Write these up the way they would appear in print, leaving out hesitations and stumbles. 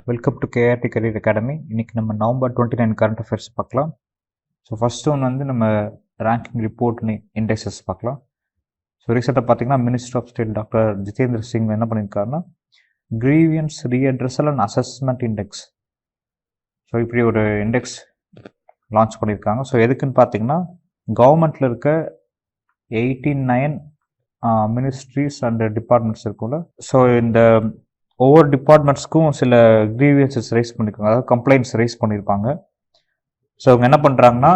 Welcome to KRT career academy. இன்னைக்கு நம்ம November 29 current affairs பார்க்கலாம். ஸோ ஃபர்ஸ்ட் ஒன் வந்து நம்ம ரேங்கிங் ரிப்போர்ட் இண்டெக்ஸஸ் பார்க்கலாம். ஸோ ரீசெண்டாக பார்த்தீங்கன்னா minister of state doctor Jitendra Singh என்ன பண்ணியிருக்காருன்னா grievance redressal and assessment index, so இப்படி ஒரு இண்டெக்ஸ் லான்ச் பண்ணியிருக்காங்க. ஸோ எதுக்குன்னு பார்த்தீங்கன்னா கவர்மெண்ட்டில் இருக்க 89 மினிஸ்ட்ரிஸ் அண்ட் டிபார்ட்மெண்ட்ஸ் இருக்கும்ல, ஸோ இந்த ஒவ்வொரு டிபார்ட்மெண்ட்ஸ்க்கும் சில கிரீவியன்சஸ் ரைஸ் பண்ணியிருக்காங்க, அதாவது கம்ப்ளைண்ட்ஸ் ரைஸ் பண்ணியிருப்பாங்க. ஸோ அவங்க என்ன பண்ணுறாங்கன்னா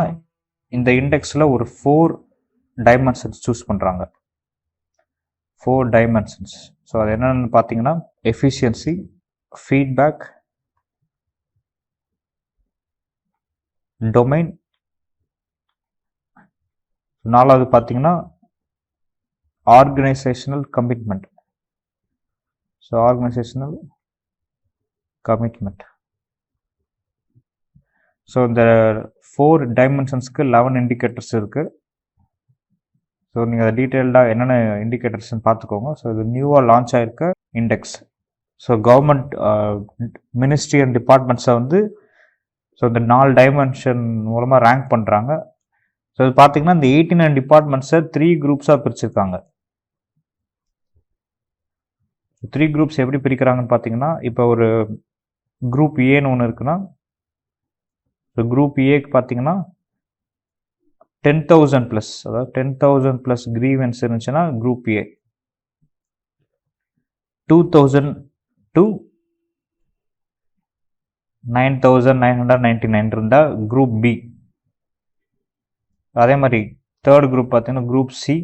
இந்த இண்டெக்ஸில் ஒரு 4 டைமென்ஷன்ஸ் சூஸ் பண்ணுறாங்க. 4 டைமென்ஷன்ஸ். ஸோ அது என்னென்னு பார்த்தீங்கன்னா எஃபிஷியன்சி, ஃபீட்பேக், டொமைன், 4வது பார்த்தீங்கன்னா organisational commitment. So organisational commitment. So இந்த 4 டைமென்ஷன்ஸ்க்கு 11 இண்டிகேட்டர்ஸ் இருக்குது. ஸோ நீங்கள் அதை டீட்டெயில்டாக என்னென்ன இண்டிகேட்டர்ஸ்ன்னு பார்த்துக்கோங்க. ஸோ இது நியூவாக லான்ச் ஆகிருக்க index. So government ministry and டிபார்ட்மெண்ட்ஸை வந்து ஸோ இந்த 4 டைமென்ஷன் மூலமாக ரேங்க் பண்ணுறாங்க. ஸோ இது பார்த்தீங்கன்னா இந்த 89 டிபார்ட்மெண்ட்ஸை 3 குரூப்ஸாக பிரிச்சிருக்காங்க. 3 குரூப்ஸ் எப்படி பிரிக்கிறாங்கன்னு பார்த்தீங்கன்னா, இப்போ ஒரு குரூப் ஏன்னு ஒன்று இருக்குன்னா, ஸோ குரூப் ஏக்கு பார்த்தீங்கன்னா 10,000 ப்ளஸ், அதாவது 10,000 ப்ளஸ் கிரீவன்ஸ் இருந்துச்சுன்னா குரூப் ஏ, 2,000 to 9,999 இருந்தால் குரூப் பி. அதே மாதிரி தேர்ட் குரூப் பார்த்தீங்கன்னா குரூப் சி.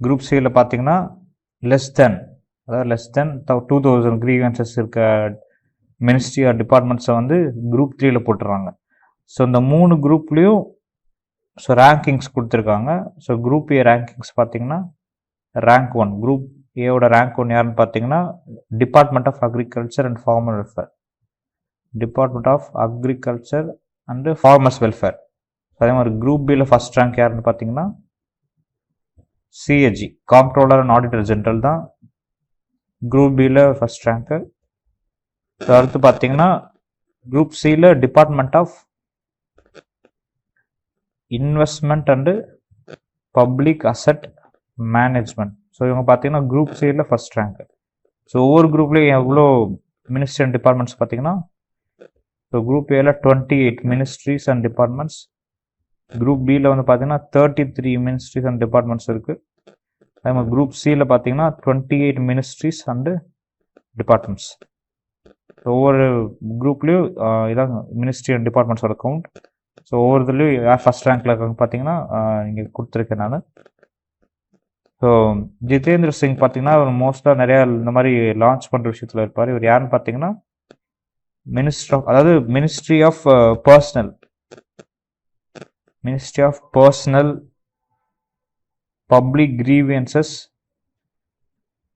குரூப் சியில் பார்த்தீங்கன்னா லெஸ் தென், அதாவது லெஸ் தென் 2,000 கிரீவன்சஸ் இருக்க மினிஸ்ட்ரி ஆர் டிபார்ட்மெண்ட்ஸை வந்து குரூப் 3ல போட்டுறாங்க. ஸோ இந்த 3 குரூப்லேயும் ஸோ ரேங்கிங்ஸ் கொடுத்துருக்காங்க. ஸோ குரூப் ஏ ரேங்கிங்ஸ் பார்த்தீங்கன்னா ரேங்க் 1, குரூப் ஏவோட ரேங்க் 1 யாருன்னு பார்த்தீங்கன்னா department of agriculture and farmer welfare, department of agriculture and farmers welfare. அதே மாதிரி குரூப் பியில் ஃபர்ஸ்ட் ரேங்க் யாருன்னு பார்த்தீங்கன்னா CAG, comptroller and auditor general தான் குரூப் பியில் ஃபர்ஸ்ட் ரேங்க்கு. அடுத்து பார்த்தீங்கன்னா குரூப் சியில் department of investment and public asset management. So இவங்க பார்த்தீங்கன்னா குரூப் சியில் ஃபர்ஸ்ட் ரேங்க்கு. ஸோ ஒவ்வொரு குரூப்லேயும் எவ்வளோ மினிஸ்ட்ரி அண்ட் டிபார்ட்மெண்ட்ஸ் பார்த்தீங்கன்னா, ஸோ குரூப் ஏல 28 மினிஸ்ட்ரிஸ் அண்ட் டிபார்ட்மெண்ட்ஸ், குரூப் பியில் வந்து பார்த்தீங்கன்னா 33 மினிஸ்ட்ரிஸ் அண்ட் டிபார்ட்மெண்ட்ஸ் இருக்குது. அதே மாதிரி குரூப் சியில் பார்த்தீங்கன்னா 28 மினிஸ்ட்ரிஸ் அண்டு டிபார்ட்மெண்ட்ஸ். ஒவ்வொரு குரூப்லேயும் இதான் மினிஸ்ட்ரி அண்ட் டிபார்ட்மெண்ட்ஸோட கவுண்ட். ஸோ ஒவ்வொரு இதுலேயும் யார் ஃபர்ஸ்ட் ரேங்க்ல இருக்காங்க பார்த்தீங்கன்னா இங்கே கொடுத்துருக்கேன் நான். ஸோ ஜிதேந்திர சிங் பார்த்தீங்கன்னா அவர் மோஸ்ட்டாக நிறையா இந்த மாதிரி லான்ச் பண்ணுற விஷயத்தில் இருப்பார். இவர் யாருன்னு பார்த்தீங்கன்னா ministry of personnel, ministry of personnel, public grievances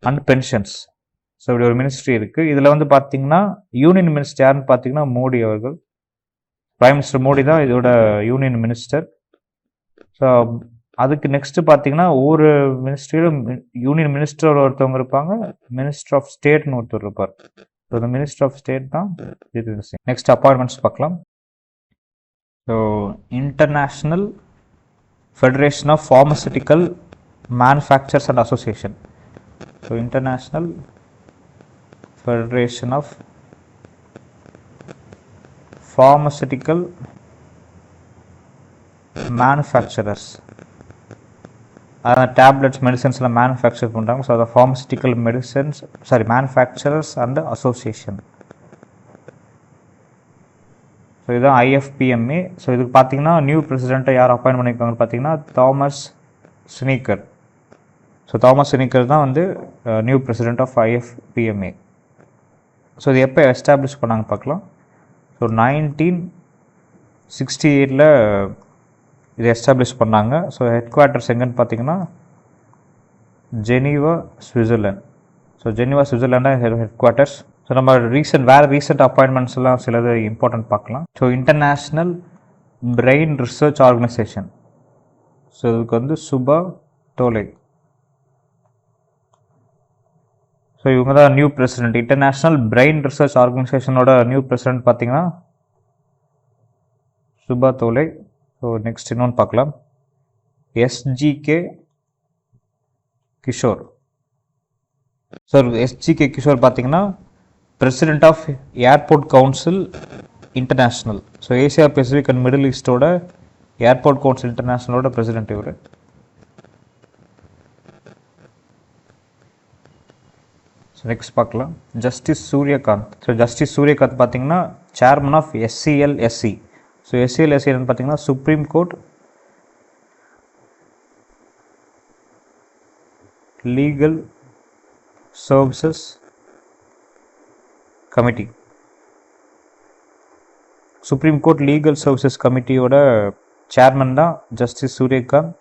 and pensions. So இப்படி ஒரு மினிஸ்ட்ரி இருக்குது. இதில் வந்து பார்த்தீங்கன்னா யூனியன் மினிஸ்டர் யாருன்னு பார்த்தீங்கன்னா மோடி அவர்கள், பிரைம் மினிஸ்டர் மோடி தான் இதோட யூனியன் மினிஸ்டர். ஸோ அதுக்கு நெக்ஸ்ட்டு பார்த்தீங்கன்னா ஒவ்வொரு மினிஸ்ட்ரியிலும் யூனியன் மினிஸ்டர் ஒருத்தவங்க இருப்பாங்க, மினிஸ்டர் ஆஃப் ஸ்டேட்னு ஒருத்தர் இருப்பார். ஸோ இந்த மினிஸ்டர் ஆஃப் ஸ்டேட் தான் ஜிதேந்திர சிங். நெக்ஸ்ட் அப்பாயின்மெண்ட்ஸ் பார்க்கலாம். So international federation of pharmaceutical manufacturers and association. So international federation of pharmaceutical manufacturers, அதான் டேப்லெட்ஸ் மெடிசன்ஸ்லாம் மேனுஃபேக்சர் பண்ணுறாங்க. ஸோ அதை pharmaceutical manufacturers and association. So இதுதான் IFPMA. ஸோ இதுக்கு பார்த்தீங்கன்னா நியூ பிரசிடெண்ட்டை யார் அப்பாயின்ட் பண்ணியிருக்காங்கன்னு பார்த்தீங்கன்னா Thomas Sneaker. So Thomas Sneaker தான் வந்து new president of IFPMA. So இது எப்போ எஸ்டாப்ளிஷ் பண்ணாங்க பார்க்கலாம். ஸோ 1968 இது எஸ்டாப்ளிஷ் பண்ணாங்க. ஸோ ஹெட் குவார்ட்டர்ஸ் எங்கன்னு பார்த்தீங்கன்னா ஜெனீவா, சுவிட்சர்லாந்து. ஸோ ஜெனீவா சுவிட்சர்லாண்டா ஹெட் குவார்ட்டர்ஸ். ஸோ நம்ம ரீசெண்ட் அப்பாயின்மெண்ட்ஸ் எல்லாம் சிலது இம்பார்ட்டன்ட் பார்க்கலாம். So international brain research organisation. So இதுக்கு வந்து சுபா டோலே. ஸோ இவங்க தான் new president. International brain research ஆர்கனைசேஷனோட நியூ பிரசிடென்ட் பார்த்தீங்கன்னா சுபா தோலே. ஸோ நெக்ஸ்ட் இன்னொன்று பார்க்கலாம், SGK Kishore. Sir SGK Kishore பார்த்தீங்கன்னா president of airport council international. So Asia Pacific and middle ஈஸ்டோட ஏர்போர்ட் கவுன்சில் இன்டர்நேஷ்னலோட பிரசிடென்ட் இவர். ஸோ நெக்ஸ்ட் பார்க்கலாம், justice Suryakant. So justice Suryakant பார்த்தீங்கன்னா chairman of SCLSC. So SCLSC என்னன்னு பார்த்தீங்கன்னா supreme court legal services committee. Supreme court legal services கமிட்டியோட chairman தான் justice Suryakant.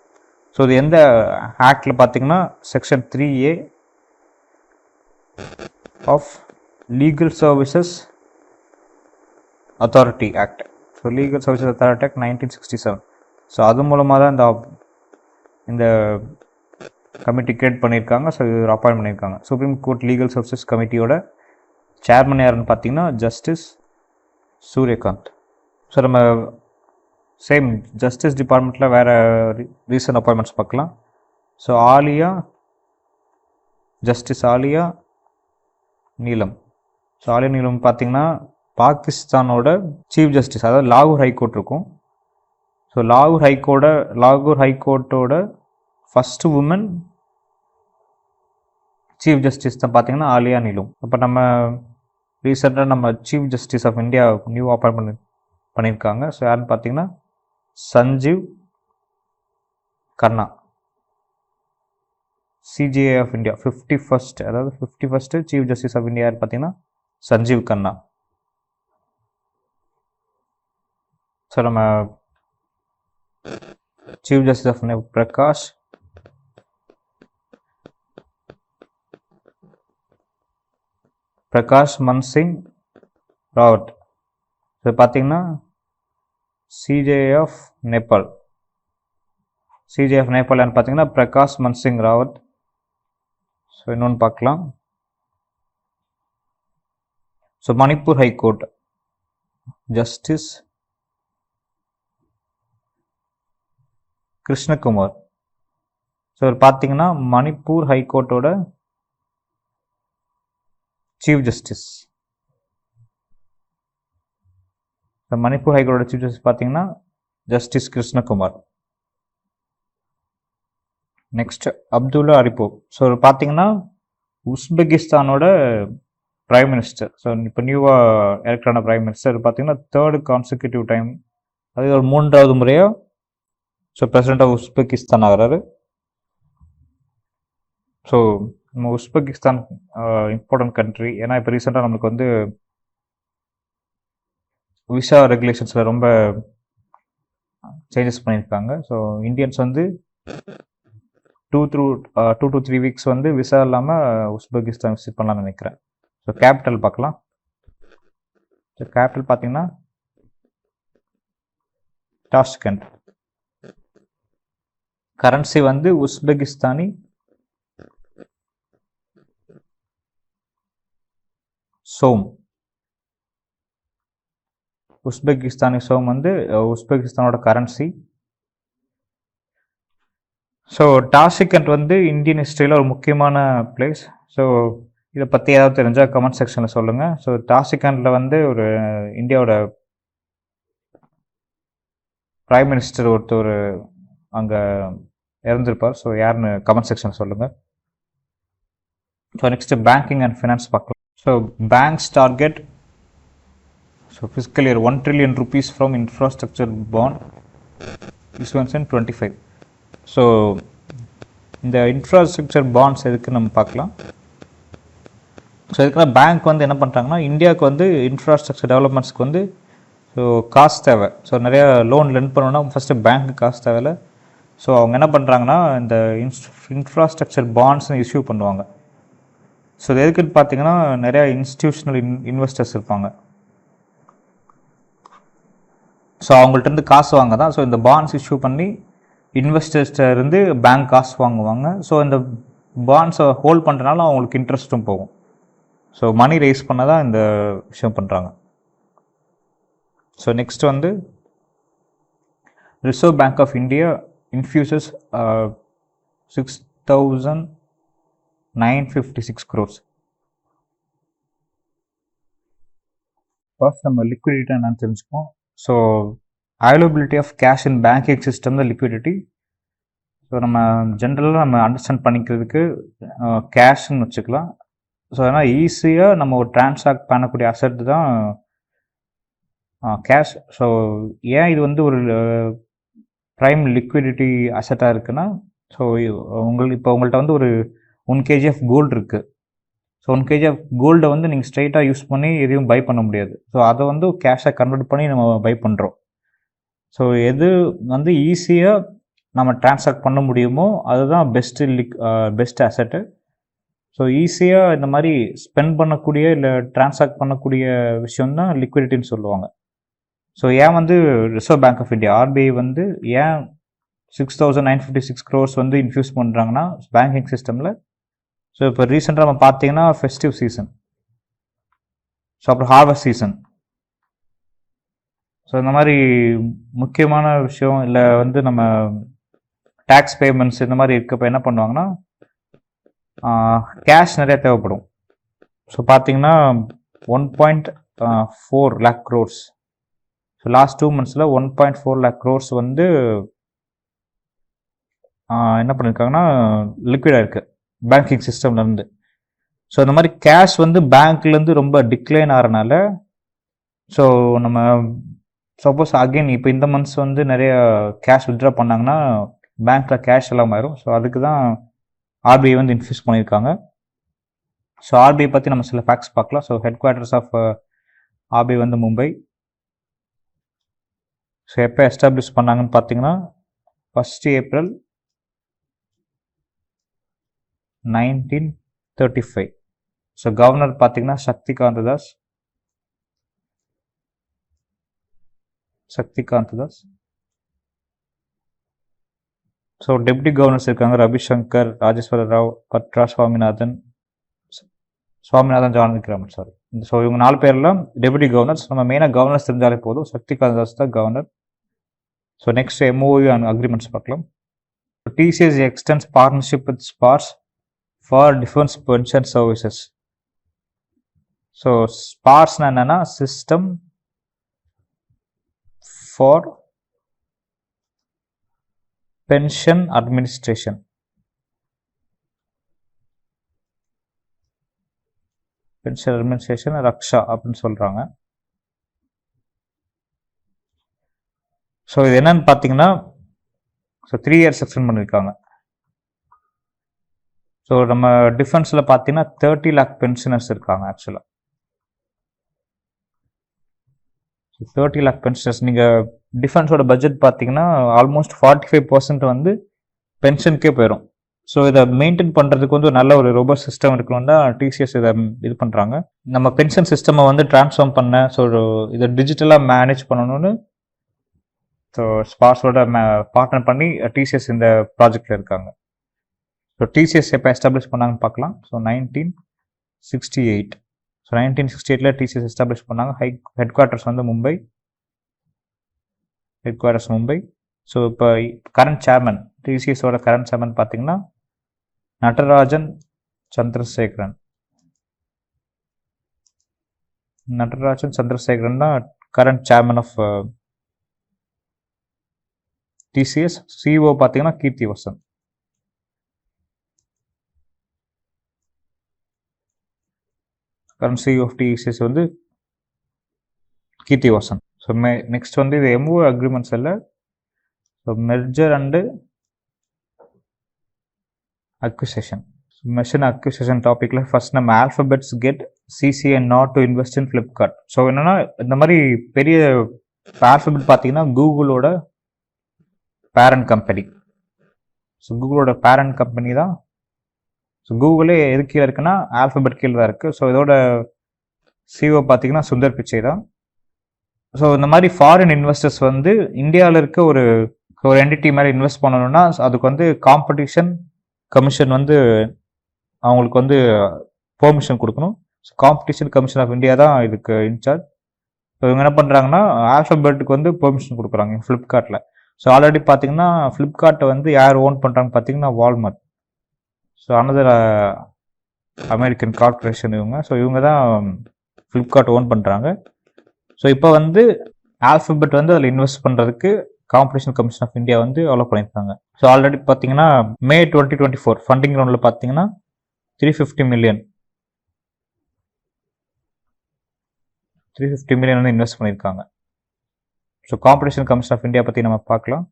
So இது எந்த ஆக்டில் பார்த்தீங்கன்னா section 3A of legal services authority act. So legal services authority act 1967. So அது மூலமாக தான் இந்த கமிட்டி கிரியேட் பண்ணியிருக்காங்க. ஸோ இது அப்பாயின்ட் பண்ணியிருக்காங்க. சுப்ரீம் கோர்ட் லீகல் சர்வீசஸ் கமிட்டியோட சேர்மன் யாருன்னு பார்த்தீங்கன்னா ஜஸ்டிஸ் சூரியகாந்த். ஸோ நம்ம சேம் ஜஸ்டிஸ் டிபார்ட்மெண்ட்டில் வேறு ரீசன்ட் அப்பாயின்மெண்ட்ஸ் பார்க்கலாம். ஸோ ஜஸ்டிஸ் ஆலியா நீலம். ஸோ ஆலியா நீலம் பார்த்தீங்கன்னா பாகிஸ்தானோட சீஃப் ஜஸ்டிஸ், அதாவது லாகூர் ஹைகோர்ட் இருக்கும். ஸோ லாகூர் ஹைகோர்ட்டோட ஃபஸ்ட்டு உமன் சீஃப் ஜஸ்டிஸ் தான் பார்த்தீங்கன்னா ஆலியா நீலம். அப்போ நம்ம ரீசெண்டாக நம்ம chief justice of India new appointment பண்ணியிருக்காங்க. ஸோ யாருன்னு பார்த்தீங்கன்னா Sanjiv Khanna. CJI of India 51st chief justice of India யார் பார்த்தீங்கன்னா சஞ்சீவ் கன்னா. ஸோ நம்ம chief justice of India Prakash Mansingh Raut. So பார்த்தீங்கன்னா CJI of Nepal. CJI of Nepal யாருன்னு பார்த்தீங்கன்னா பிரகாஷ் மன்சிங் ராவத். ஸோ இன்னொன்று பார்க்கலாம், so Manipur high court justice Krishnakumar. So பார்த்தீங்கன்னா மணிப்பூர் ஹைகோர்ட்டோட சீஃப் ஜஸ்டிஸ். மணிப்பூர் ஹைகோர்ட்டோட சீஃப் ஜஸ்டிஸ் பார்த்தீங்கன்னா justice Krishnakumar. Next Abdulla Aripov. So பார்த்தீங்கன்னா உஸ்பெகிஸ்தானோட பிரைம் மினிஸ்டர். ஸோ இப்போ நியூவாக எலெக்டான பிரைம் மினிஸ்டர் பார்த்தீங்கன்னா 3rd கான்சிக்யூட்டிவ் டைம், அது ஒரு 3வது முறையாக ஸோ பிரசிடென்ட் ஆஃப் உஸ்பெகிஸ்தான் ஆகிறாரு. ஸோ நம்ம உஸ்பெகிஸ்தான் இம்பார்ட்டன்ட் கண்ட்ரி. ஏன்னா இப்போ ரீசெண்டாக நம்மளுக்கு வந்து விசா ரெகுலேஷன்ஸில் ரொம்ப சேஞ்சஸ் பண்ணியிருக்காங்க. ஸோ இந்தியன்ஸ் வந்து 2 to 3 வீக்ஸ் வந்து விசா இல்லாமல் உஸ்பெகிஸ்தான் விசிட் பண்ணலாம்னு நினைக்கிறேன். ஸோ கேபிட்டல் பார்க்கலாம். ஸோ கேபிட்டல் பார்த்தீங்கன்னா டாஷ்கண்ட். கரன்சி வந்து உஸ்பெகிஸ்தானி சோம். உஸ்பெகிஸ்தானி சோம் வந்து உஸ்பெகிஸ்தானோட கரன்சி. ஸோ டாஷ்கண்ட் வந்து இந்தியன் ஹிஸ்ட்ரியில் ஒரு முக்கியமான பிளேஸ். ஸோ இதை பற்றி ஏதாவது தெரிஞ்சால் கமெண்ட் செக்ஷனில் சொல்லுங்கள். ஸோ டாஷ்கண்டில் வந்து ஒரு இந்தியாவோட பிரைம் மினிஸ்டர் ஒருத்தர் அங்கே இறந்துருப்பார். ஸோ யாருன்னு கமெண்ட் செக்ஷன் சொல்லுங்கள். So next banking and finance பார்க்கலாம். So banks target fiscal year 1 trillion rupees from infrastructure bond issuance in 25. So இந்த இன்ஃப்ராஸ்ட்ரக்சர் பாண்ட்ஸ் எதுக்கு நம்ம பார்க்கலாம். ஸோ இதுக்குன்னா பேங்க் வந்து என்ன பண்ணுறாங்கன்னா இந்தியாவுக்கு வந்து இன்ஃப்ராஸ்ட்ரக்சர் டெவலப்மெண்ட்ஸ்க்கு வந்து ஸோ காசு தேவை. ஸோ நிறையா லோன் லெண்ட் பண்ணணும்னா ஃபஸ்ட்டு பேங்க்கு காசு தேவையில்ல. ஸோ அவங்க என்ன பண்ணுறாங்கன்னா இந்த இன்ஃப்ராஸ்ட்ரக்சர் பாண்ட்ஸ்னு இஷ்யூ பண்ணுவாங்க. ஸோ இது எதுக்குன்னு பார்த்தீங்கன்னா நிறையா இன்ஸ்டிடியூஷனல் இன்வெஸ்டர்ஸ் இருப்பாங்க. ஸோ அவங்கள்ட்ட காசு வாங்க தான். ஸோ இந்த பாண்ட்ஸ் இஷ்யூ பண்ணி இன்வெஸ்டர்ஸ்ட இருந்து பேங்க் காசு வாங்குவாங்க. ஸோ இந்த பாண்ட்ஸை ஹோல்ட் பண்ணுறதுனால அவங்களுக்கு இன்ட்ரெஸ்ட்டும் போகும். ஸோ மணி ரைஸ் பண்ண தான் இந்த விஷயம் பண்ணுறாங்க. ஸோ நெக்ஸ்ட் வந்து reserve bank of India infuses 6,956 crores. First நம்ம லிக்விடிட்டி என்னன்னு தெரிஞ்சுப்போம். So availability of cash in banking system தான் லிக்விடிட்டி. ஸோ நம்ம ஜென்ரலாக நம்ம அண்டர்ஸ்டாண்ட் பண்ணிக்கிறதுக்கு கேஷ்ன்னு வச்சுக்கலாம். ஸோ அதனால் ஈஸியாக நம்ம ஒரு டிரான்சாக்ட் பண்ணக்கூடிய அசட் தான் கேஷ். ஸோ ஏன் இது வந்து ஒரு ப்ரைம் லிக்விடிட்டி அசட்டாக இருக்குன்னா, ஸோ இப்போ உங்கள்கிட்ட வந்து ஒரு 1 kg ஆஃப் கோல்டு இருக்குது. ஸோ 1 kg ஆஃப் கோல்டை வந்து நீங்கள் ஸ்ட்ரைட்டாக யூஸ் பண்ணி எதையும் பை பண்ண முடியாது. ஸோ அதை வந்து கேஷை கன்வெர்ட் பண்ணி நம்ம பை பண்ணுறோம். ஸோ எது வந்து ஈஸியாக நம்ம டிரான்சாக்ட் பண்ண முடியுமோ அதுதான் பெஸ்ட் அசட்டு. ஸோ ஈஸியாக இந்த மாதிரி ஸ்பெண்ட் பண்ணக்கூடிய இல்லை டிரான்சாக்ட் பண்ணக்கூடிய விஷயம் தான் லிக்விடிட்டின்னு சொல்லுவாங்க. ஸோ ஏன் வந்து reserve bank of India RBI வந்து ஏன் 6,956 crores வந்து இன்ஃபியூஸ் பண்ணுறாங்கன்னா பேங்கிங் சிஸ்டமில். ஸோ இப்போ ரீசெண்டாக நம்ம பார்த்தீங்கன்னா ஃபெஸ்டிவ் சீசன், ஸோ அப்புறம் ஹார்வெஸ்ட் சீசன். ஸோ இந்த மாதிரி முக்கியமான விஷயம் இல்லை வந்து நம்ம டேக்ஸ் பேமெண்ட்ஸ் இந்த மாதிரி இருக்கப்போ என்ன பண்ணுவாங்கன்னா கேஷ் நிறைய தேவைப்படும். ஸோ பார்த்தீங்கன்னா 1.4 lakh crores. So last 2 monthsல 1.4 lakh crores வந்து என்ன பண்ணியிருக்காங்கன்னா லிக்விடாக இருக்குது பேங்கிங் சிஸ்டம்லேருந்து. ஸோ இந்த மாதிரி கேஷ் வந்து பேங்க்லேருந்து ரொம்ப டிக்ளைன் ஆகிறனால, ஸோ நம்ம சப்போஸ் அகெயின் இப்போ இந்த மந்த்ஸ் வந்து நிறைய கேஷ் வித்ட்ரா பண்ணாங்கன்னா பேங்க்கில் கேஷ் எல்லாம் ஆயிரும். ஸோ அதுக்கு தான் ஆர்பிஐ வந்து இன்ஃபியூஸ் பண்ணியிருக்காங்க. ஸோ ஆர்பிஐ பற்றி நம்ம சில ஃபேக்ட்ஸ் பார்க்கலாம். So headquarters of RBI வந்து மும்பை. ஸோ எப்போ எஸ்டாப்ளிஷ் பண்ணாங்கன்னு பார்த்தீங்கன்னா 1st April 1935. ஸோ கவர்னர் பார்த்தீங்கன்னா Shaktikanta Das. So deputy governors இருக்காங்க ரவிசங்கர், ராஜேஸ்வர ராவ், பட்ரா, சுவாமிநாதன் ஜானகிராமன். ஸோ இவங்க 4 பேர்லாம் டெப்யூட்டி கவர்னர்ஸ். நம்ம மெயினாக கவர்னர்ஸ் தெரிஞ்சாலே போதும். சக்திகாந்த தாஸ் தான் governor. So next MOU and agreements பார்க்கலாம். TCS extends partnership with SPARS for defense pension services. So ஸ்பார்ஸ்னா என்னன்னா system for pension administration. Raksha அப்படின்னு சொல்றாங்க. ஸோ இது என்னன்னு பார்த்தீங்கன்னா, ஸோ 3 years எக்ஸ்டெண்ட் பண்ணியிருக்காங்க. ஸோ நம்ம டிஃபென்ஸில் பார்த்தீங்கன்னா 30 lakh பென்ஷனர்ஸ் இருக்காங்க ஆக்சுவலாக. 30 lakh பென்ஷனர்ஸ். நீங்கள் டிஃபென்ஸோட பட்ஜெட் பார்த்தீங்கன்னா ஆல்மோஸ்ட் 45% வந்து பென்ஷனுக்கே போயிடும். ஸோ இதை மெயின்டைன் பண்ணுறதுக்கு வந்து நல்ல ஒரு ரோபோட் சிஸ்டம் இருக்கணும் தான் டிசிஎஸ் இதை இது பண்ணுறாங்க. நம்ம பென்ஷன் சிஸ்டமை வந்து டிரான்ஸ்ஃபார்ம் பண்ண, ஸோ இதை டிஜிட்டலாக மேனேஜ் பண்ணணும்னு ஸோ ஸ்பார்ஸோட பார்ட்னர் பண்ணி டிசிஎஸ் இந்த ப்ராஜெக்டில் இருக்காங்க. ஸோ டிசிஎஸ் எப்போ எஸ்டாப்ளிஷ் பண்ணாங்கன்னு பார்க்கலாம். ஸோ 1968. ஸோ 1968 டிசிஎஸ் எஸ்டாப்ளிஷ் பண்ணாங்க. ஹெட் குவார்ட்டர்ஸ் வந்து மும்பை. ஸோ இப்போ கரண்ட் சேர்மன், டிசிஎஸோட கரண்ட் சேர்மன் பார்த்தீங்கன்னா நடராஜன் சந்திரசேகரன் தான் current chairman of TCS. CEO பார்த்தீங்கன்னா Keerthi Vasanth. Current CEO of TCS வந்து கீர்த்தி வசந்த். ஸோ நெக்ஸ்ட் வந்து இது MOU அக்ரிமெண்ட்ஸ் இல்லை. So merger and acquisition. Machine acquisition டாப்பிக்கில் ஃபர்ஸ்ட் நம்ம alphabets get CC and nod to invest in Flipkart. So என்னன்னா இந்த மாதிரி பெரிய ஆல்ஃபபெட் பார்த்தீங்கன்னா கூகுளோட பேரண்ட் கம்பெனி. ஸோ கூகுளோட பேரண்ட் கம்பெனி தான். ஸோ கூகுளே எது கீழே இருக்குன்னா ஆல்ஃபபெட் கீழே தான் இருக்குது. ஸோ இதோட சிஓ பார்த்தீங்கன்னா சுந்தர் பிச்சை தான். ஸோ இந்த மாதிரி ஃபாரின் இன்வெஸ்டர்ஸ் வந்து இந்தியாவில் இருக்க ஒரு என்டிட்டி மாதிரி இன்வெஸ்ட் பண்ணணும்னா அதுக்கு வந்து காம்படிஷன் கமிஷன் வந்து அவங்களுக்கு வந்து பெர்மிஷன் கொடுக்கணும். So competition commission of India தான் இதுக்கு இன்சார்ஜ். ஸோ இவங்க என்ன பண்ணுறாங்கன்னா ஆல்ஃபபெட்டுக்கு வந்து பெர்மிஷன் கொடுக்குறாங்க ஃப்ளிப்கார்ட்டில். ஸோ ஆல்ரெடி பார்த்தீங்கன்னா ஃப்ளிப்கார்ட்டை வந்து யார் ஓன் பண்ணுறாங்க பார்த்தீங்கன்னா Walmart. So another American corporation இவங்க. ஸோ இவங்க தான் ஃப்ளிப்கார்ட் ஓன் பண்ணுறாங்க. ஸோ இப்போ வந்து ஆல்ஃபபெட் வந்து அதில் இன்வெஸ்ட் பண்ணுறதுக்கு காம்படிஷன் கமிஷன் ஆஃப் இந்தியா வந்து அலோவ் பண்ணியிருக்காங்க. ஸோ ஆல்ரெடி பார்த்தீங்கன்னா மே 2024 ஃபண்டிங் ரவுண்டில் பார்த்தீங்கன்னா 350 மில்லியன் வந்து இன்வெஸ்ட் பண்ணியிருக்காங்க. So competition commission of India பற்றி நம்ம பார்க்கலாம்.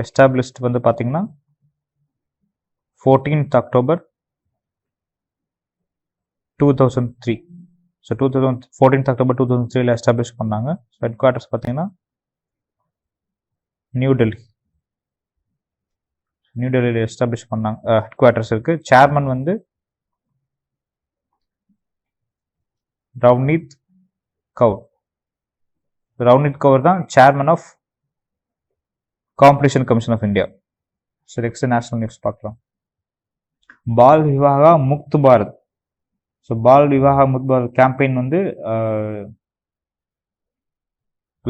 எஸ்டாப்ளிஷ்ட் வந்து பார்த்தீங்கன்னா 14th October 2003. So 14th October 2003 establish பண்ணாங்க. ஸோ ஹெட் குவார்ட்டர்ஸ் பார்த்தீங்கன்னா நியூ டெல்லியில் எஸ்டாப்ளிஷ் பண்ணாங்க. ஹெட் குவார்ட்டர்ஸ் இருக்கு. சேர்மன் வந்து ரவ்னீத் கவுர் தான் chairman of competition commission of India. So next national news பார்க்கலாம். பால் விவாகா முக்த் பாரத். ஸோ பால் விவாகா முக்த் பாரத் கேம்பெயின் வந்து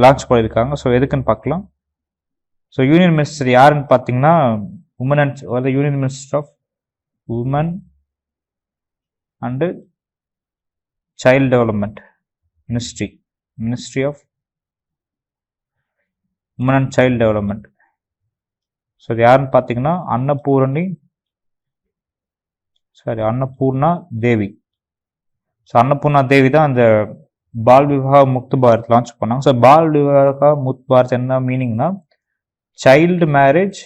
லான்ச் பண்ணியிருக்காங்க. ஸோ எதுக்குன்னு பார்க்கலாம். ஸோ யூனியன் மினிஸ்டர் யாருன்னு பார்த்தீங்கன்னா union minister of women and child development ministry of women and child development. So இது யாருன்னு பார்த்தீங்கன்னா அன்னபூர்ணா தேவி. ஸோ அன்னபூர்ணா தேவி தான் அந்த பால் விவாகா முக்த் பாரத் லான்ச் பண்ணாங்க. ஸோ பால் விவாகா முக்த் பாரத் என்ன மீனிங்னா சைல்டு மேரேஜ்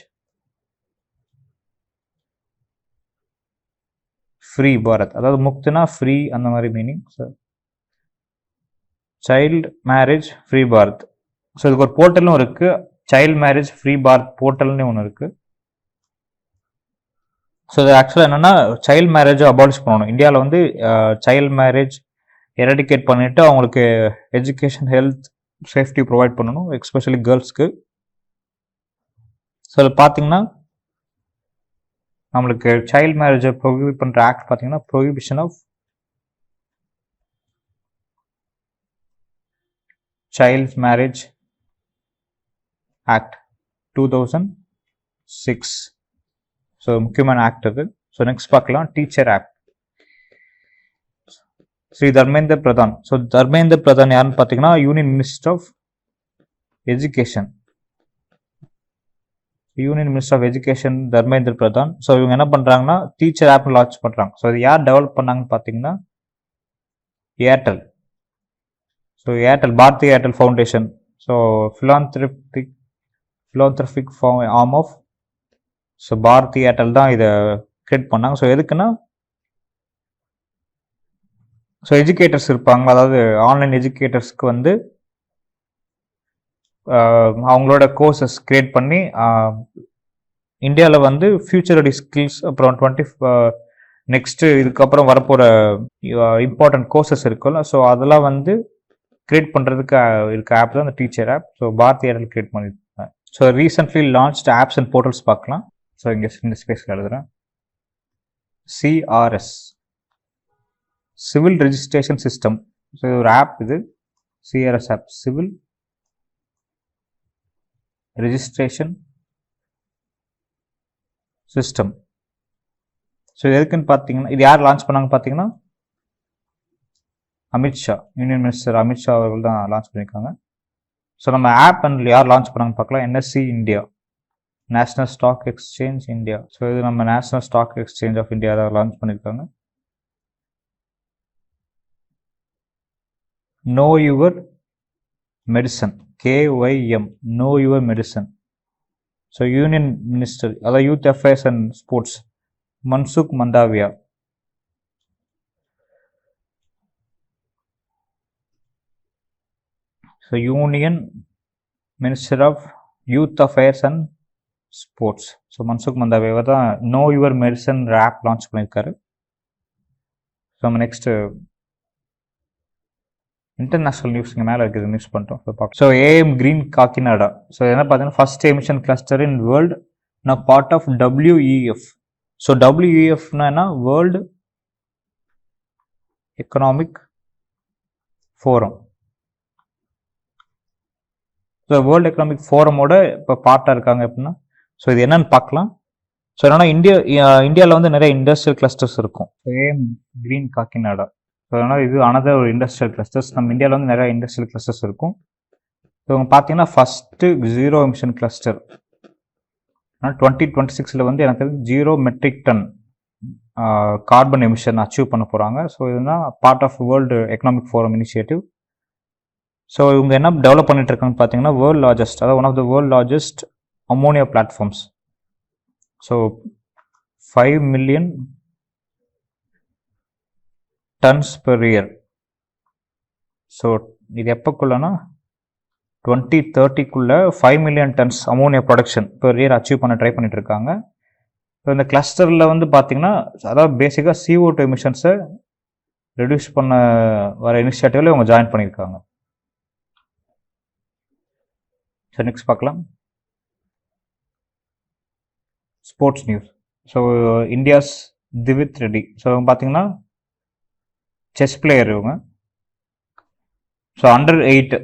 ஃப்ரீ பாரத். அதாவது முக்துனா ஃப்ரீ அந்த மாதிரி meaning. So child marriage free Bharat. So இதுக்கு ஒரு போர்ட்டலும் இருக்கு. சைல்டு மேரேஜ் ஃப்ரீ பாரத் போர்ட்டல்னு ஒன்று இருக்கு. ஸோ இது ஆக்சுவலாக என்னன்னா சைல்டு மேரேஜை அபாலிஷ் பண்ணணும். இந்தியாவில் வந்து சைல்டு மேரேஜ் எரடிகேட் பண்ணிட்டு அவங்களுக்கு எஜுகேஷன் ஹெல்த் சேஃப்டி ப்ரொவைட் பண்ணணும், எஸ்பெஷலி கேர்ள்ஸ்க்கு. ஸோ அது பார்த்தீங்கன்னா நம்மளுக்கு சைல்டு மேரேஜை ப்ரொஹிபிட் பண்ணுற ஆக்ட் பார்த்தீங்கன்னா prohibition of child marriage act 2006. So முக்கியமான ஆக்ட் அது. ஸோ நெக்ஸ்ட் பார்க்கலாம் teacher act. Shri Dharmendra Pradhan. So Dharmendra Pradhan யாருன்னு பார்த்தீங்கன்னா union minister of education. Dharmendra Pradhan. So இவங்க என்ன பண்றாங்கன்னா டீச்சர் ஆப் லான்ச் பண்றாங்க. ஸோ இது யார் டெவலப் பண்ணாங்கன்னு பார்த்தீங்கன்னா Airtel. So Airtel Bharti Airtel foundation. So philanthropic arm of Bharti Airtel தான் இதை கிரியேட் பண்ணாங்க. ஸோ எதுக்குன்னா ஸோ எஜுகேட்டர்ஸ் இருப்பாங்க, அதாவது ஆன்லைன் எஜுகேட்டர்ஸ்க்கு வந்து அவங்களோட கோர்சஸ் கிரியேட் பண்ணி இந்தியாவில் வந்து ஃபியூச்சர் ரெடி ஸ்கில்ஸ், அப்புறம் நெக்ஸ்ட் இதுக்கப்புறம் வரப்போகிற இம்பார்ட்டன்ட் கோர்சஸ் இருக்குல்ல, ஸோ அதெல்லாம் வந்து கிரியேட் பண்ணுறதுக்கு இருக்க ஆப் தான் அந்த teacher app. So Bharti Airtel create பண்ணியிருக்காங்க. So recently launched apps and portals பார்க்கலாம். ஸோ இங்கே இந்த ஸ்பேஸில் எழுதுகிறேன். CRS civil registration system. So இது ஒரு ஆப். இது CRS app, civil registration system. So எதுக்குன்னு பார்த்தீங்கன்னா இது யார் லான்ச் பண்ணாங்க பார்த்தீங்கன்னா அமித்ஷா, யூனியன் மினிஸ்டர் அமித்ஷா அவர்கள் தான் லான்ச் பண்ணியிருக்காங்க. ஸோ நம்ம ஆப் அண்ட் யார் லான்ச் பண்ணாங்கன்னு பார்க்கலாம். NSE India, national stock exchange India. So இது நம்ம national stock exchange of India தான் லான்ச் பண்ணியிருக்காங்க. Know your medicine, KYM, know your medicine. So union minister, அதாவது youth affairs and sports, Mansukh Mandaviya. So union minister of youth affairs and sports. So Mansukh Mandaviya தான் know your medicine app launch பண்ணியிருக்காரு. So நம்ம next international news இங்கே மேலே இருக்குது, news பண்ணிட்டோம். So AM green Kakinada. So என்ன பார்த்தீங்கன்னா first emission cluster in world நான் பார்ட் ஆஃப் WEF. ஸோ WEFனா என்ன, world economic forum. So world economic ஃபோரமோட இப்போ பார்ட்டாக இருக்காங்க அப்படின்னா. ஸோ இது என்னன்னு பார்க்கலாம். ஸோ என்னன்னா இந்தியாவில் வந்து நிறைய இண்டஸ்ட்ரியல் கிளஸ்டர்ஸ் இருக்கும். Same green Kakinada. ஸோ அதனால் இது அனதர் ஒரு இண்டஸ்ட்ரியல் கிளஸ்டர்ஸ். நம்ம இந்தியாவில் வந்து நிறைய இண்டஸ்ட்ரியல் கிளஸ்டர்ஸ் இருக்கும். ஸோ இவங்க பார்த்தீங்கன்னா ஃபஸ்ட்டு 0 எமிஷன் கிளஸ்டர் 2026 வந்து எனக்கு 0 metric ton carbon emission achieve பண்ண போகிறாங்க. ஸோ இதுதான் part of world economic forum initiative. So இவங்க என்ன டெவலப் பண்ணிட்டு இருக்காங்கன்னு பார்த்தீங்கன்னா வேர்ல்ட் லார்ஜஸ்ட், அதாவது one of the world largest ammonia platforms. So 5 million tons per year. So இது எப்போக்குள்ளனா 2030 5 million tons ammonia production per year achieve பண்ண ட்ரை பண்ணிட்டு இருக்காங்க. ஸோ இந்த கிளஸ்டரில் வந்து பார்த்தீங்கன்னா அதாவது பேசிக்காக CO2 எமிஷன்ஸை ரெடியூஸ் பண்ண வர இனிஷியேட்டிவ்ல இவங்க ஜாயின் பண்ணியிருக்காங்க. ஸோ நெக்ஸ்ட் பார்க்கலாம் sports news. So India's Divith Reddy. So பார்த்தீங்கன்னா செஸ் பிளேயர் இவங்க. So Under-8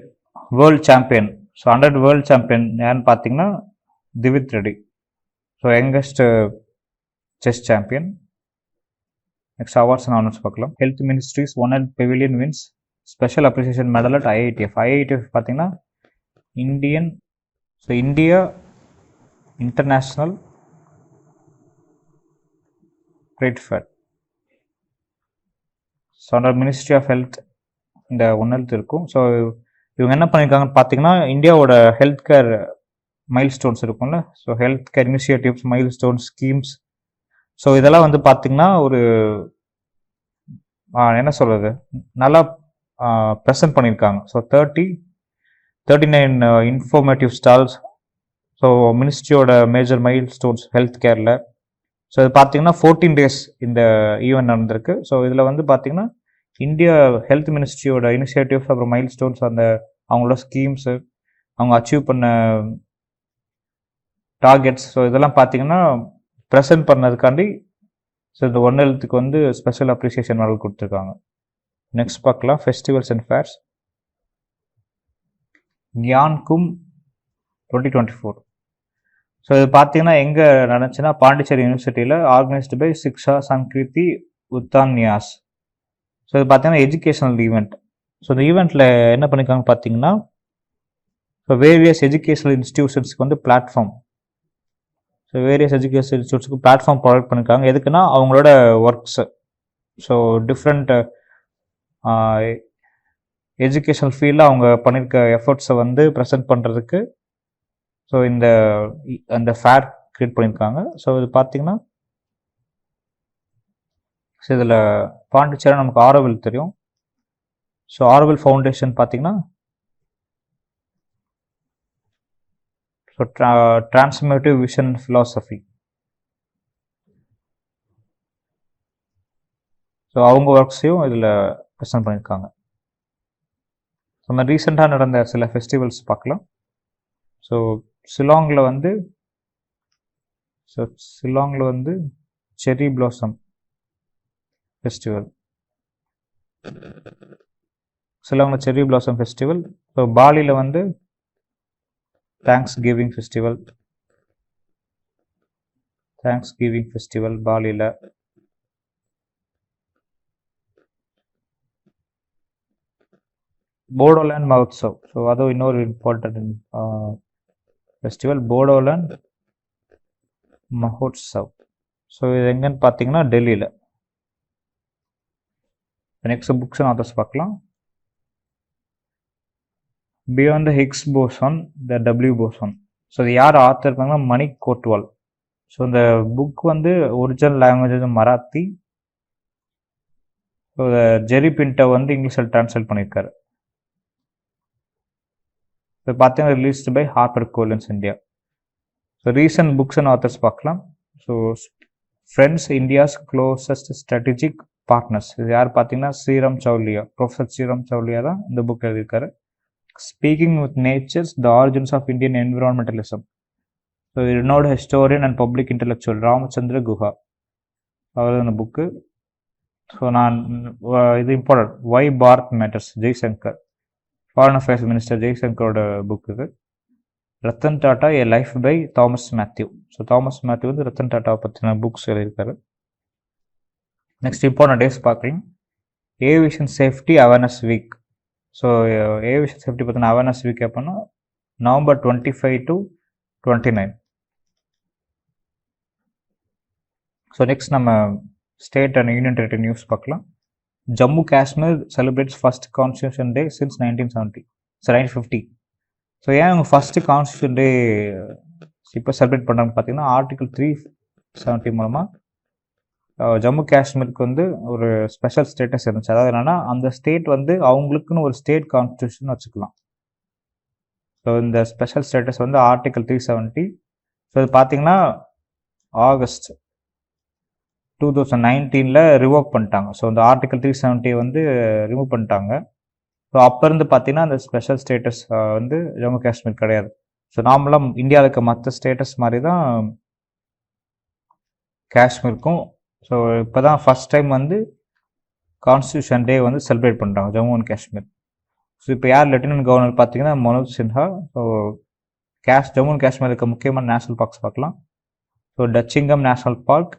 world champion. So 100 world champion யாருன்னு பார்த்தீங்கன்னா Divith Reddy. So youngest chess champion. Next awards and honours பார்க்கலாம். Health ministry's one pavilion wins special appreciation medal at IITF. IITF பார்த்தீங்கன்னா India international trade fair. So under ministry of health இந்த one health இருக்கும். So இவங்க என்ன பண்ணியிருக்காங்கன்னு பார்த்தீங்கன்னா இந்தியாவோட health care milestones இருக்கும்ல. So health care initiatives, milestones, schemes. So இதெல்லாம் வந்து பார்த்தீங்கன்னா ஒரு என்ன சொல்கிறது நல்லா ப்ரெசென்ட் பண்ணியிருக்காங்க. So 39 informative stalls. ஸோ மினிஸ்ட்ரியோட மேஜர் மைல் ஸ்டோன்ஸ் ஹெல்த் கேரில். ஸோ இது பார்த்தீங்கன்னா 14 days இந்த ஈவெண்ட் நடந்திருக்கு. ஸோ இதில் வந்து பார்த்தீங்கன்னா இந்தியா ஹெல்த் மினிஸ்ட்ரியோட இனிஷியேட்டிவ்ஸ், அப்புறம் மைல் ஸ்டோன்ஸ், அந்த அவங்களோட ஸ்கீம்ஸு, அவங்க அச்சீவ் பண்ண டார்கெட்ஸ், ஸோ இதெல்லாம் பார்த்தீங்கன்னா ப்ரெசென்ட் பண்ணதுக்காண்டி ஸோ இந்த ஒன் ஹெல்த்துக்கு வந்து ஸ்பெஷல் அப்ரிசியேஷன் மெடல் கொடுத்துருக்காங்க. நெக்ஸ்ட் பார்க்கலாம் festivals and fairs. Gyan Kumbh 2024. So இது பார்த்தீங்கன்னா எங்கே நடந்துச்சுன்னா பாண்டிச்சேரி யூனிவர்சிட்டியில் organised by Shiksha Sanskriti Utthan Nyas. So இது பார்த்தீங்கன்னா எஜுகேஷனல் ஈவெண்ட். ஸோ இந்த ஈவெண்ட்டில் என்ன பண்ணியிருக்காங்க பார்த்தீங்கன்னா ஸோ வேரியஸ் எஜுகேஷனல் இன்ஸ்டிடியூஷன்ஸ்க்கு வந்து பிளாட்ஃபார்ம். ஸோ வேரியஸ் எஜுகேஷன் இன்ஸ்டியூட்ஸ்க்கு பிளாட்ஃபார்ம் ப்ரொவைட் பண்ணியிருக்காங்க. எதுக்குன்னா அவங்களோட ஒர்க்ஸு, ஸோ டிஃப்ரெண்ட் எஜுகேஷனல் ஃபீல்டில் அவங்க பண்ணியிருக்க எஃபர்ட்ஸை வந்து ப்ரெசென்ட் பண்ணுறதுக்கு ஸோ இந்த ஃபேர் க்ரியேட் பண்ணியிருக்காங்க. ஸோ இது பார்த்தீங்கன்னா ஸோ இதில் பாண்டிச்சேரி நமக்கு ஆரோவில் தெரியும். ஸோ ஆரோவில் ஃபவுண்டேஷன் பார்த்தீங்கன்னா so transformative vision philosophy. So அவங்க ஒர்க்ஸையும் இதில் ப்ரெசென்ட் பண்ணியிருக்காங்க. நம்ம ரீசெண்டாக நடந்த சில ஃபெஸ்டிவல்ஸ் பார்க்கலாம். ஸோ சிலாங்கில் வந்து செரி பிளாசம் ஃபெஸ்டிவல். சிலாங்கில் செரி பிளாசம் ஃபெஸ்டிவல். ஸோ பாலியில் வந்து தேங்க்ஸ் கிவிங் ஃபெஸ்டிவல் பாலியில். போடோலேண்ட் மஹோத்சவ். ஸோ அதுவும் இன்னொரு important festival, Bodoland Mahotsav. So இது எங்கன்னு பார்த்தீங்கன்னா டெல்லியில். நெக்ஸ்ட் புக்ஸ் அண்ட் ஆத்தர்ஸ் பார்க்கலாம். Beyond the Higgs boson, the W boson. So இது யார் ஆத்தர் இருக்காங்கன்னா மணிக் கோட்வால். ஸோ இந்த புக் வந்து original language Marathi. So Jerry Pinto வந்து இங்கிலீஷில் டிரான்ஸ்லேட் பண்ணியிருக்காரு. இப்போ பார்த்தீங்கன்னா released by Harper Collins India. So recent books and authors பார்க்கலாம். So friends India's closest strategic partners. இது யார் பார்த்தீங்கன்னா ஸ்ரீராம் சௌலியா, ப்ரொஃபஸர் ஸ்ரீராம் சௌலியா தான் இந்த புக் எழுதியிருக்காரு. Speaking with nature's the origins of Indian environmentalism. So renowned historian and public intellectual Ramachandra Guha. அவர் book. So நான் இது important, why Bharat matters, Jaishankar, foreign affairs minister ஜெய்சங்கரோட புக் இது. Ratan Tata a life by Thomas Mathew. So Thomas Mathew வந்து ரத்தன் டாட்டாவை பற்றின books எழுதியிருக்காரு. Next important days பார்க்குறீங்க, aviation safety awareness week. So aviation safety பற்றின அவேர்னஸ் வீக் எப்போன்னா November 25 to 29. ஸோ நெக்ஸ்ட் நம்ம state and union territory news பார்க்கலாம். Jammu Kashmir celebrates first constitution day since 1950. So ஏன் அவங்க ஃபஸ்ட்டு கான்ஸ்டியூஷன் டே இப்போ செலிப்ரேட் பண்ணுறாங்கன்னு பார்த்தீங்கன்னா, ஆர்டிகல் 370 மூலமாக ஜம்மு காஷ்மீருக்கு வந்து ஒரு ஸ்பெஷல் ஸ்டேட்டஸ் இருந்துச்சு. அதாவது என்னென்னா, அந்த ஸ்டேட் வந்து அவங்களுக்குன்னு ஒரு ஸ்டேட் கான்ஸ்டியூஷன் வச்சுக்கலாம். ஸோ இந்த ஸ்பெஷல் ஸ்டேட்டஸ் வந்து ஆர்டிகல் 370. ஸோ இது பார்த்தீங்கன்னா ஆகஸ்ட் 2019 ரிவோக் பண்ணிட்டாங்க. ஸோ இந்த ஆர்டிகல் 370 வந்து ரிமூவ் பண்ணிட்டாங்க. ஸோ அப்போ இருந்து பார்த்தீங்கன்னா அந்த ஸ்பெஷல் ஸ்டேட்டஸ் வந்து ஜம்மு காஷ்மீர் கிடையாது. ஸோ நார்மலாக இந்தியாவில் இருக்க மற்ற ஸ்டேட்டஸ் மாதிரி தான் காஷ்மீருக்கும். ஸோ இப்போ தான் ஃபஸ்ட் டைம் வந்து கான்ஸ்டியூஷன் டே வந்து செலிப்ரேட் பண்ணுறாங்க ஜம்மு அண்ட் காஷ்மீர். ஸோ இப்போ யார் லெப்டினன்ட் கவர்னர் பார்த்தீங்கன்னா மனோஜ் சின்ஹா. ஸோ ஜம்மு அண்ட் காஷ்மீர் இருக்க முக்கியமான நேஷனல் பார்க்ஸ் பார்க்கலாம். So Dachigam national park,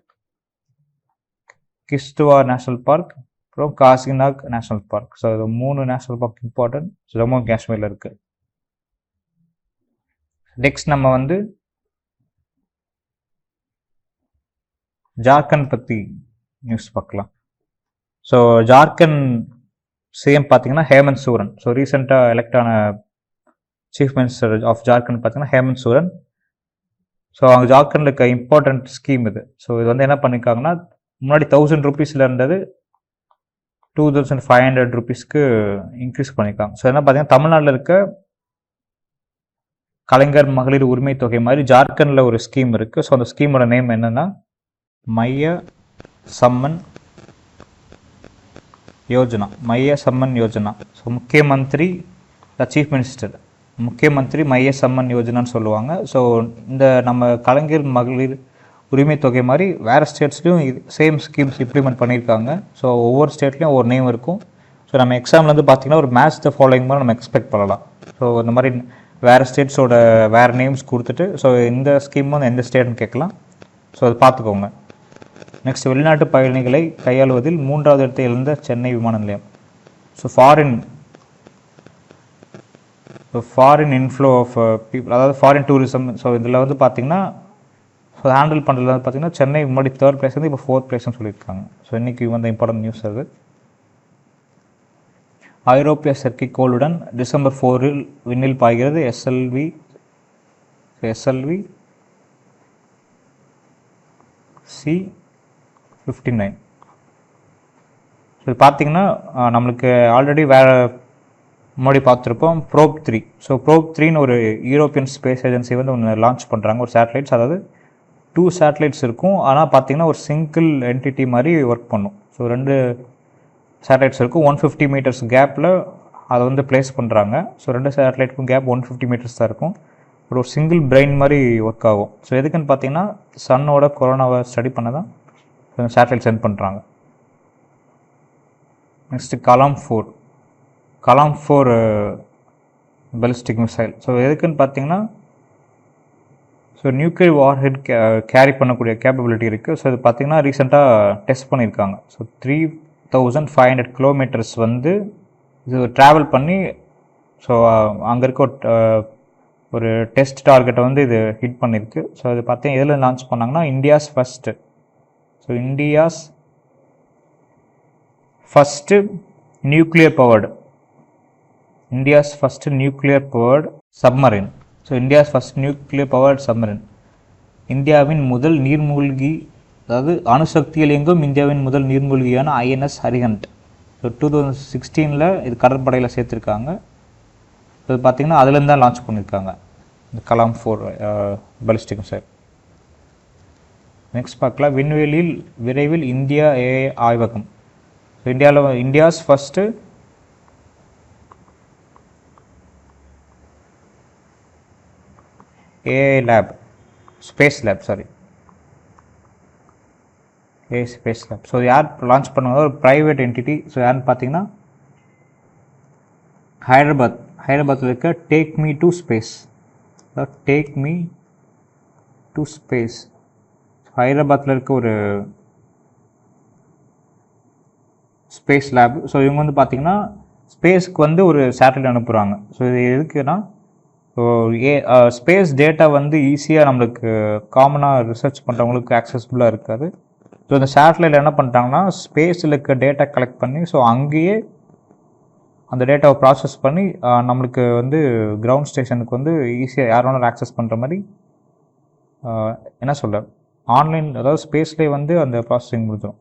Kishtwar national park, அப்புறம் காசிநாக் நேஷனல் பார்க். ஸோ இது 3 national park important Jammu and காஷ்மீரில் இருக்குது. நெக்ஸ்ட் நம்ம வந்து ஜார்க்கண்ட் பற்றி நியூஸ் பார்க்கலாம். ஸோ ஜார்க்கண்ட் சிஎம் பார்த்தீங்கன்னா ஹேமந்த் சோரன். ஸோ ரீசெண்டாக எலெக்ட் ஆன சீஃப் மினிஸ்டர் ஆஃப் ஜார்க்கண்ட் பார்த்தீங்கன்னா ஹேமந்த் சோரன். ஸோ அவங்க ஜார்க்கண்டில் இருக்க இம்பார்ட்டன்ட் ஸ்கீம் இது. ஸோ இது வந்து என்ன பண்ணியிருக்காங்கன்னா, முன்னாடி 1000 ரூபீஸில் இருந்தது 2500 ரூபீஸ்க்கு இன்க்ரீஸ் பண்ணியிருக்காங்க. ஸோ என்ன பார்த்தீங்கன்னா, தமிழ்நாட்டில் இருக்க கலைஞர் மகளிர் உரிமை தொகை மாதிரி ஜார்க்கண்டில் ஒரு ஸ்கீம் இருக்குது. ஸோ அந்த ஸ்கீமோட நேம் என்னென்னா மைய Samman Yojana. Maiya Samman Yojana. So Mukhyamantri chief minister Mukhyamantri Maiya Samman யோஜனான்னு சொல்லுவாங்க. ஸோ இந்த நம்ம கலைஞர் மகளிர் உரிமை தொகை மாதிரி வேறு ஸ்டேட்ஸ்லையும் சேம் ஸ்கீம்ஸ் இம்ப்ளிமெண்ட் பண்ணியிருக்காங்க. ஸோ ஒவ்வொரு ஸ்டேட்லேயும் ஒரு நேம் இருக்கும். ஸோ நம்ம எக்ஸாம்லேருந்து பார்த்திங்கன்னா ஒரு மேட்ச் த ஃபாலோயிங் மாதிரி நம்ம எக்ஸ்பெக்ட் பண்ணலாம். ஸோ இந்த மாதிரி வேறு ஸ்டேட்ஸோட வேறு நேம்ஸ் கொடுத்துட்டு, ஸோ இந்த ஸ்கீம் வந்து எந்த ஸ்டேட்னு கேட்கலாம். ஸோ அது பார்த்துக்கோங்க. நெக்ஸ்ட், வெளிநாட்டு பயணிகளை கையாளுவதில் 3வது இடத்தை இழந்த சென்னை விமான நிலையம். So foreign inflow of people, அதாவது ஃபாரின் டூரிசம். ஸோ இதில் வந்து பார்த்திங்கன்னா ஸோ ஹேண்டில் பண்ணுறது வந்து பார்த்திங்கன்னா சென்னை முன்னாடி 3rd பிளேஸ் வந்து இப்போ 4th பிளேஸ்னு சொல்லியிருக்காங்க. ஸோ இன்றைக்கி வந்து இம்பார்ட்டன்ட் நியூஸ் அது. ஐரோப்பிய செயற்கைக்கோளுடன் டிசம்பர் 4 விண்ணில் பாய்கிறது எஸ்எல்வி C-59. ஸோ இது பார்த்திங்கன்னா நம்மளுக்கு ஆல்ரெடி வேறு முன்னாடி பார்த்துருப்போம் ப்ரோப் 3. ஸோ ப்ரோப் 3ன்னு ஒரு யூரோப்பியன் ஸ்பேஸ் ஏஜென்சி வந்து ஒன்று லான்ச் பண்ணுறாங்க, ஒரு சேட்டலைட்ஸ். அதாவது 2 சேட்டலைட்ஸ் இருக்கும், ஆனால் பார்த்திங்கன்னா ஒரு சிங்கிள் என்டிட்டி மாதிரி ஒர்க் பண்ணும். ஸோ 2 சேட்டலைட்ஸ் இருக்கும், 150 மீட்டர்ஸ் கேப்பில் அதை வந்து பிளேஸ் பண்ணுறாங்க. ஸோ 2 சேட்டலைட்டுக்கும் கேப் 150 மீட்டர்ஸ் தான் இருக்கும். ஒரு சிங்கிள் பிரெயின் மாதிரி ஒர்க் ஆகும். ஸோ எதுக்குன்னு பார்த்தீங்கன்னா, சன்னோட கொரோனாவை ஸ்டடி பண்ண தான் சேட்டலைட் சென்ட் பண்ணுறாங்க. Next Kalam 4 ballistic missile. So எதுக்குன்னு பார்த்தீங்கன்னா, ஸோ நியூக்ளியர் வார்ஹெட் கேரி பண்ணக்கூடிய கேப்பபிலிட்டி இருக்குது. ஸோ இது பார்த்திங்கன்னா ரீசெண்டாக டெஸ்ட் பண்ணியிருக்காங்க. ஸோ 3500 கிலோமீட்டர்ஸ் வந்து இது ட்ராவல் பண்ணி, ஸோ அங்கே இருக்க ஒரு டெஸ்ட் டார்கெட்டை வந்து இது ஹிட் பண்ணியிருக்கு. ஸோ இது பார்த்தீங்கன்னா எதில் லான்ச் பண்ணாங்கன்னா, India's first nuclear powered submarine. So India's first nuclear powered submarine, இந்தியாவின் முதல் நீர்மூழ்கி, அதாவது அணுசக்தியில் இயங்கும் இந்தியாவின் முதல் நீர்மூழ்கியான INS அரிஹண்ட். ஸோ 2016 இது கடற்படையில் சேர்த்துருக்காங்க. இது பார்த்திங்கன்னா அதுலேருந்து தான் லான்ச் பண்ணியிருக்காங்க இந்த கலாம் 4 பாலிஸ்டிக் மிசைல். நெக்ஸ்ட் பார்க்கலாம், விண்வெளியில் விரைவில் இந்தியா AI ஆய்வகம். So India's first AI lab, space lab space lab. So யார் லான்ச் பண்ணுவாங்க, ஒரு ப்ரைவேட் என்டிட்டி. ஸோ யாருன்னு பார்த்தீங்கன்னா ஹைதராபாத்தில் இருக்க take me to space. Take me to space ஹைதராபாத்தில் இருக்க ஒரு ஸ்பேஸ் லேப். ஸோ இவங்க வந்து பார்த்திங்கன்னா ஸ்பேஸ்க்கு வந்து ஒரு சேட்டலைட் அனுப்புகிறாங்க. ஸோ இது எதுக்குன்னா, ஸோ ஸ்பேஸ் டேட்டா வந்து ஈஸியாக நம்மளுக்கு காமனாக ரிசர்ச் பண்ணுறவங்களுக்கு ஆக்சஸபிளாக இருக்காது. ஸோ இந்த சேட்டலைட் என்ன பண்ணிட்டாங்கன்னா ஸ்பேஸில் இருக்க டேட்டா கலெக்ட் பண்ணி, ஸோ அங்கேயே அந்த டேட்டாவை ப்ராசஸ் பண்ணி நம்மளுக்கு வந்து கிரவுண்ட் ஸ்டேஷனுக்கு வந்து ஈஸியாக யார் வேணாலும் ஆக்சஸ் பண்ணுற மாதிரி என்ன சொல்ல ஆன்லைன், அதாவது ஸ்பேஸ்லேயே வந்து அந்த ப்ராசஸிங் முடிஞ்சிடும்.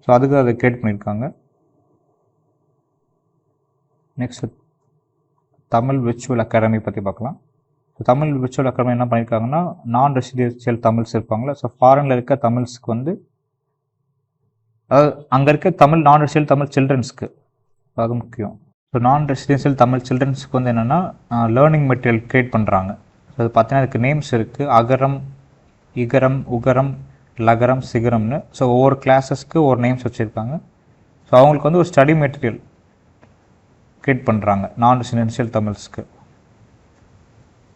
ஸோ அதுக்கு அதை கிரியேட் பண்ணியிருக்காங்க. நெக்ஸ்ட் தமிழ் விர்ச்சுவல் அகாடமி பற்றி பார்க்கலாம். ஸோ தமிழ் விர்ச்சுவல் அகாடமி என்ன பண்ணியிருக்காங்கன்னா, நான் ரெசிடென்ஷியல் தமிழ்ஸ் இருப்பாங்களே, ஸோ ஃபாரினில் இருக்க தமிழ்ஸ்க்கு வந்து, அதாவது அங்கே இருக்க தமிழ் நான் ரெசிடென்ஷியல் தமிழ் சில்ட்ரன்ஸ்க்கு அது முக்கியம். ஸோ நான் ரெசிடென்ஷியல் தமிழ் சில்ட்ரன்ஸ்க்கு வந்து என்னென்னா லேர்னிங் மெட்டீரியல் க்ரியேட் பண்ணுறாங்க. ஸோ அது பார்த்தீங்கன்னா அதுக்கு நேம்ஸ் இருக்குது, அகரம், இகரம், உகரம், லகரம், சிகரம்னு. ஸோ ஒவ்வொரு கிளாஸஸ்க்கு ஒரு நேம்ஸ் வச்சுருக்காங்க. ஸோ அவங்களுக்கு வந்து ஒரு ஸ்டடி மெட்டீரியல் க்ரியேட் பண்ணுறாங்க நான் ரெசிடென்ஷியல் தமிழ்ஸ்க்கு.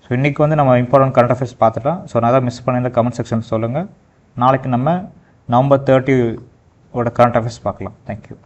ஸோ இன்றைக்கி வந்து நம்ம இம்பார்ட்டன்ட் கரண்ட் அஃபேர்ஸ் பார்த்துட்டோம். ஸோ நான் தான் மிஸ் பண்ணியிருந்த கமெண்ட் செக்ஷன் சொல்லுங்கள். நாளைக்கு நம்ம November 30 கரண்ட் அஃபேர்ஸ் பார்க்கலாம். தேங்க்யூ.